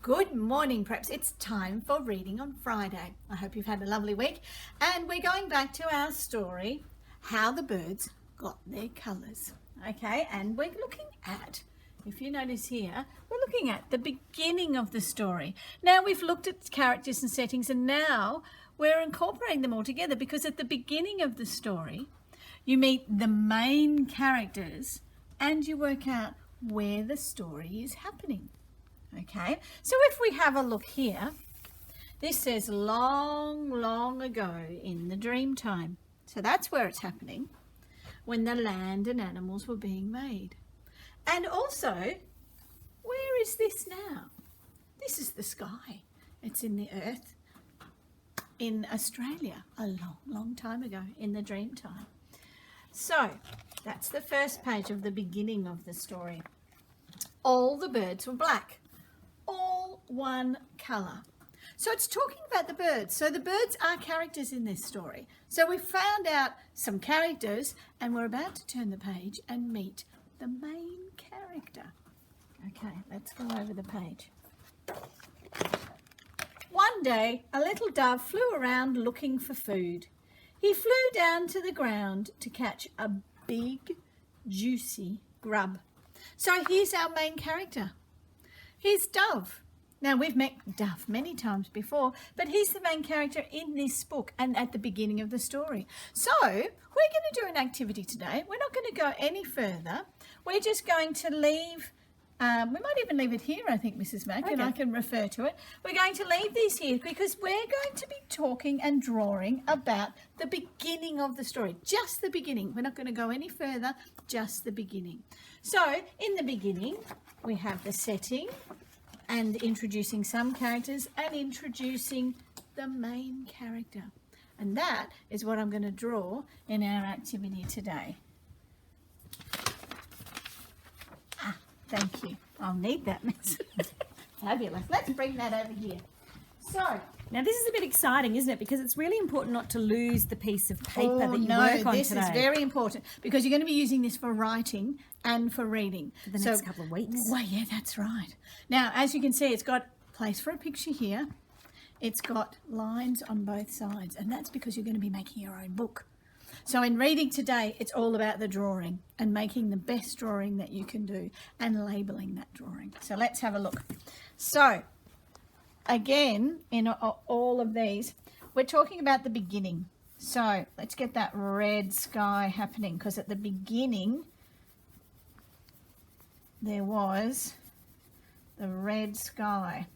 Good morning, Preps. It's time for Reading on Friday. I hope you've had a lovely week. And we're going back to our story, How the Birds Got Their Colours. Okay, and we're looking at, if you notice here, we're looking at the beginning of the story. Now we've looked at characters and settings, and now we're incorporating them all together because at the beginning of the story, you meet the main characters and you work out where the story is happening. Okay, so if we have a look here, this says long, long ago in the dream time. So that's where it's happening, when the land and animals were being made. And also, where is this now? This is the sky. It's in the earth in Australia a long, long time ago in the dream time. So that's the first page of the beginning of the story. All the birds were black. All one colour. So it's talking about the birds. So the birds are characters in this story. So we found out some characters and we're about to turn the page and meet the main character. Okay, let's go over the page. One day, a little dove flew around looking for food. He flew down to the ground to catch a big, juicy grub. So here's our main character. He's Dove. Now, we've met Dove many times before, but he's the main character in this book and at the beginning of the story. So, we're going to do an activity today. We're not going to go any further. We're just going to leave, we might even leave it here, I think, Mrs. Mack, okay. And I can refer to it. We're going to leave these here because we're going to be talking and drawing about the beginning of the story, just the beginning. We're not going to go any further, just the beginning. So, in the beginning, we have the setting and introducing some characters and introducing the main character. And that is what I'm going to draw in our activity today. Thank you. I'll need that, Miss. Fabulous. Let's bring that over here. So, now this is a bit exciting, isn't it? Because it's really important not to lose the piece of paper that you work on this today. Is very important because you're going to be using this for writing and for reading. For the next couple of weeks. Well, yeah, that's right. Now, as you can see, it's got place for a picture here. It's got lines on both sides, and that's because you're going to be making your own book. So in reading today, it's all about the drawing and making the best drawing that you can do and labelling that drawing. So let's have a look. So, again, in all of these, we're talking about the beginning. So let's get that red sky happening because at the beginning, there was the red sky.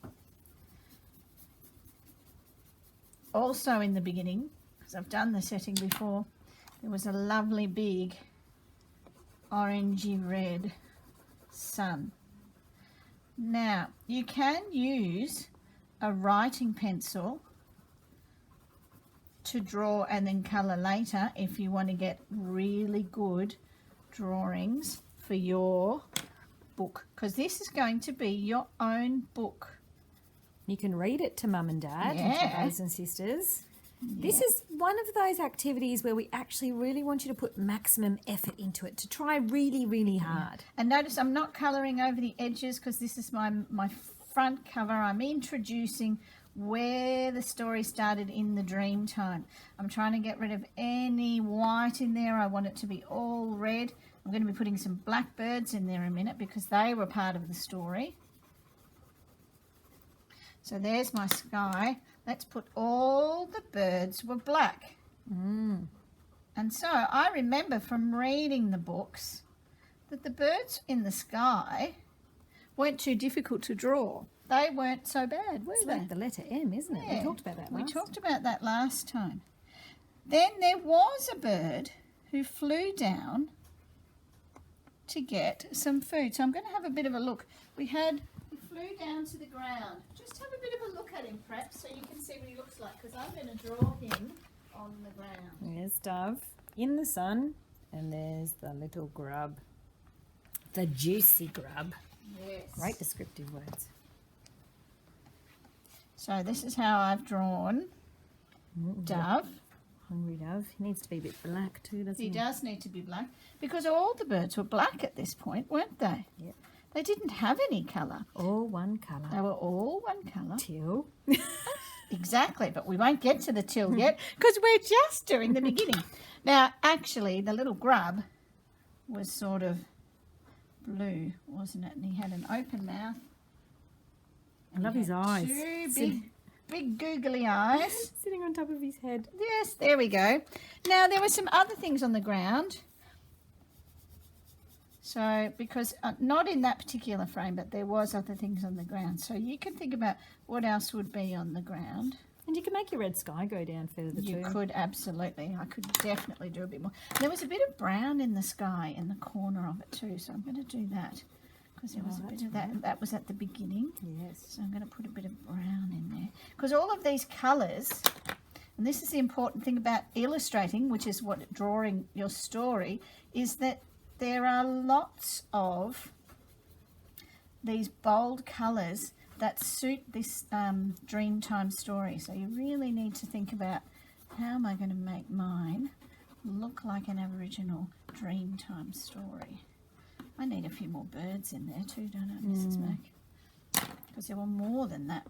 Also in the beginning, because I've done the setting before, there was a lovely big orangey red sun. Now, you can use a writing pencil to draw and then colour later if you want to get really good drawings for your book, because this is going to be your own book. You can read it to mum and dad and to brothers and sisters. This is one of those activities where we actually really want you to put maximum effort into it, to try really, really hard. And notice I'm not colouring over the edges because this is my front cover. I'm introducing where the story started in the dream time. I'm trying to get rid of any white in there. I want it to be all red. I'm going to be putting some blackbirds in there in a minute because they were part of the story. So there's my sky. Let's put all the birds were black. And so I remember from reading the books that the birds in the sky weren't too difficult to draw. They weren't so bad, were It's they? like the letter M, isn't it? Yeah. We talked about that We talked about that last time. Then there was a bird who flew down to get some food. So I'm going to have a bit of a look. He flew down to the ground. Just have a bit of a look at him, perhaps, so you can see what he looks like, because I'm going to draw him on the ground. There's Dove in the sun, and there's the little grub. The juicy grub. Yes. Great descriptive words. So this is how I've drawn Dove. Hungry Dove. He needs to be a bit black too, doesn't he? He does need to be black because all the birds were black at this point, weren't they? Yep. They didn't have any colour. All one They colour. were all colour. Teal. Exactly, but we won't get to the teal yet because we're just doing the beginning. Now, actually, the little grub was sort of blue, wasn't it? And he had an open mouth. I love his eyes. Two big googly eyes. Sitting on top of his head. Yes, there we go. Now, there were some other things on the ground. So, because not in that particular frame, but there was other things on the ground. So you can think about what else would be on the ground. And you can make your red sky go down further too. You could, absolutely. I could definitely do a bit more. There was a bit of brown in the sky in the corner of it too, so I'm going to do that. Because there was a bit of that. That was at the beginning. Yes. So I'm going to put a bit of brown in there. Because all of these colours, and this is the important thing about illustrating, which is what drawing your story, is that there are lots of these bold colours that suit this Dreamtime story. So you really need to think about, how am I going to make mine look like an Aboriginal Dreamtime story? I need a few more birds in there too, don't I, Mrs. Mac? Because there were more than that.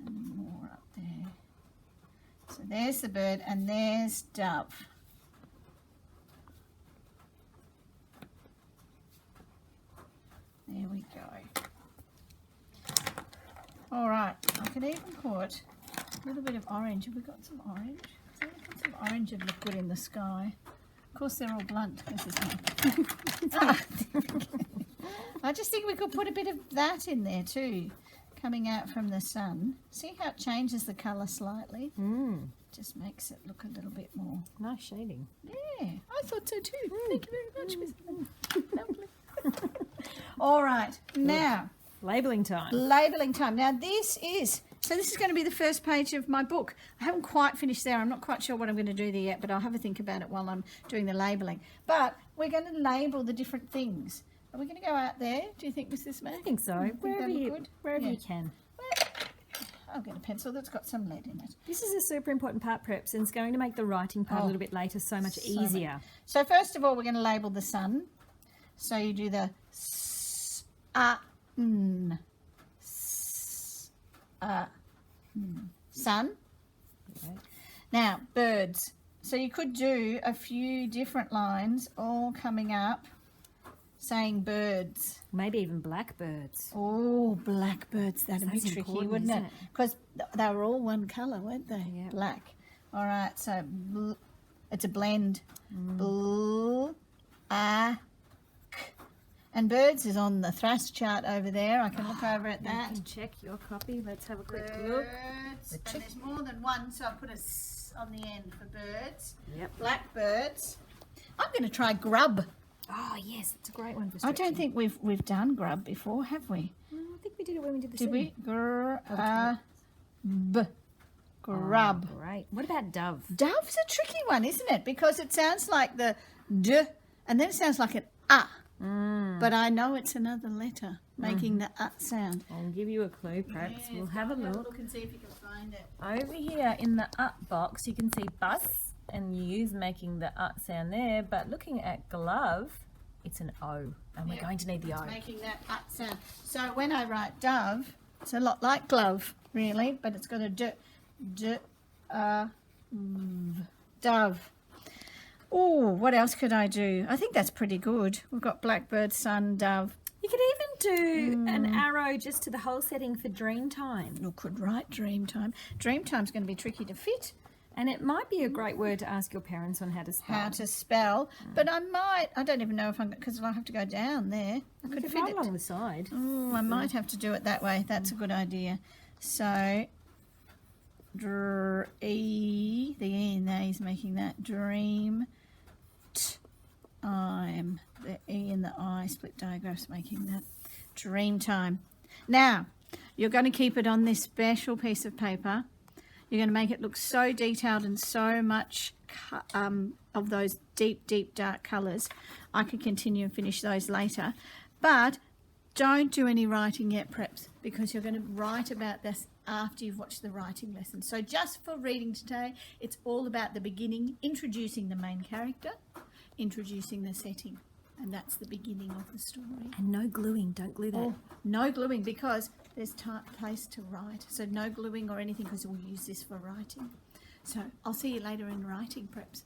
And more up there. So there's the bird and there's Dove. There we go. All right, I could even put a little bit of orange. Have we got some orange? So I put some orange of liquid in the sky. Of course, they're all blunt. I just think we could put a bit of that in there too, coming out from the sun. See how it changes the colour slightly? Just makes it look a little bit more. Nice shading. Yeah, I thought so too. Thank you very much, Miss Lovely. All right, now Labelling time. labelling time. Now this is going to be the first page of my book. I haven't quite finished there. I'm not quite sure what I'm going to do there yet, but I'll have a think about it while I'm doing the labelling. But we're going to label the different things. Are we going to go out there? Do you think, Mrs. May? I think so. Wherever Yeah. you can. I'll get a pencil that's got some lead in it. This is a super important part, Preps, and it's going to make the writing part a little bit later so much easier. So first of all, we're going to label the sun. So you do the sun. Okay. Now, birds. So you could do a few different lines all coming up saying birds. Maybe even blackbirds. Oh, blackbirds. That'd be That's tricky, important, wouldn't isn't it? it? Because they were all one colour, weren't they? Yeah. Black. All right, so it's a blend. And birds is on the Thras chart over there. I can look over at that. You can check your copy. Let's have a quick look. Birds. And there's more than one, so I put a S on the end for birds. Yep. Blackbirds. I'm going to try grub. Oh, yes. It's a great one for I stretching. don't think we've done grub before, have we? I think we did it when we did the Did we? singing. Grub. Oh, great. What about dove? Dove's a tricky one, isn't it? Because it sounds like the D and then it sounds like an ah. But I know it's another letter making the sound. I'll give you a clue, perhaps. Yes, We'll have a go look. and see if you can find it. Over here in the up box, you can see bus and use making the sound there, but looking at glove, it's an O, and we're going to need the O. Making that sound. So when I write dove, it's a lot like glove, really, but it's got a dove. Oh, what else could I do? I think that's pretty good. We've got blackbird, sun, dove. You could even do an arrow just to the whole setting for Dreamtime. Or could write Dreamtime. Dreamtime's going to be tricky to fit. And it might be a great word to ask your parents on how to spell. How to spell, but I don't even know if I'm, because I have to go down there. I could You fit could it. along the side. Oh, I might have to do it that way. That's a good idea. So, the E in there is making that dream. Time. The E and the I split diagraphs making that dream time. Now, you're going to keep it on this special piece of paper. You're going to make it look so detailed and so much of those deep, deep, dark colours. I could continue and finish those later. But don't do any writing yet, Preps, because you're going to write about this after you've watched the writing lesson. So just for reading today, it's all about the beginning, introducing the main character, introducing the setting. And that's the beginning of the story. And no gluing. Don't glue that. Oh, no gluing because there's place to write. So no gluing or anything because we'll use this for writing. So I'll see you later in writing preps.